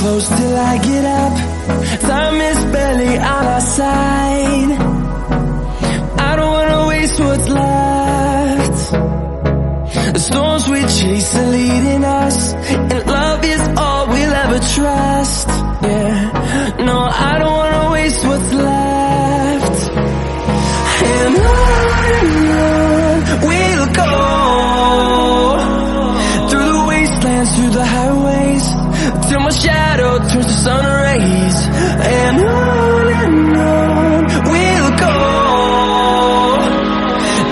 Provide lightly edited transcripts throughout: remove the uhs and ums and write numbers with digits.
close till I get up. Time is barely on our side. I don't wanna waste what's left. The storms we chase are leading us, and love is all we'll ever trust. Yeah, no, I don't wanna waste what's left. And on we'll go, through the wastelands, through the highways, till my shadow turns to sun rays. And on we'll go,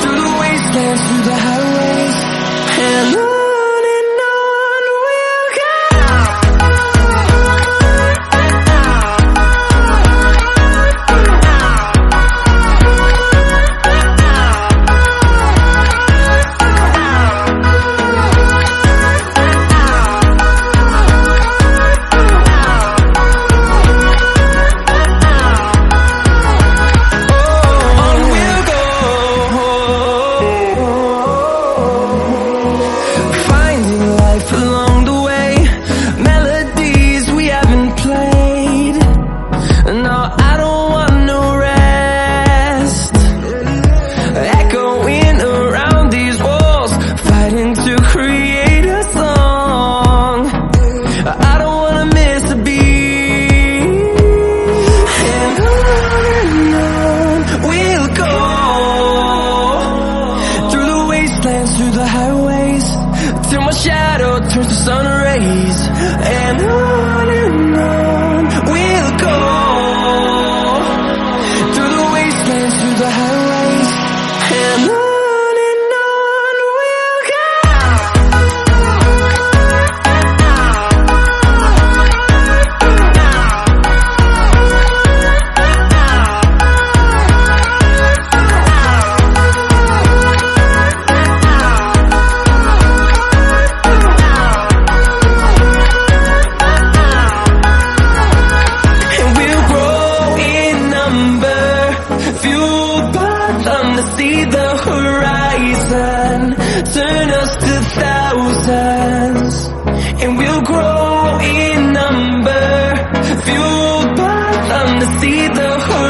through the wastelands, through the highways, and on we'll go. Through the highways, till my shadow turns to sun rays. And on we'll go, through the wastelands, through the highways, and on we'll go. See the horizon, turn us to thousands, and we'll grow in number, fueled by them to see the horizon.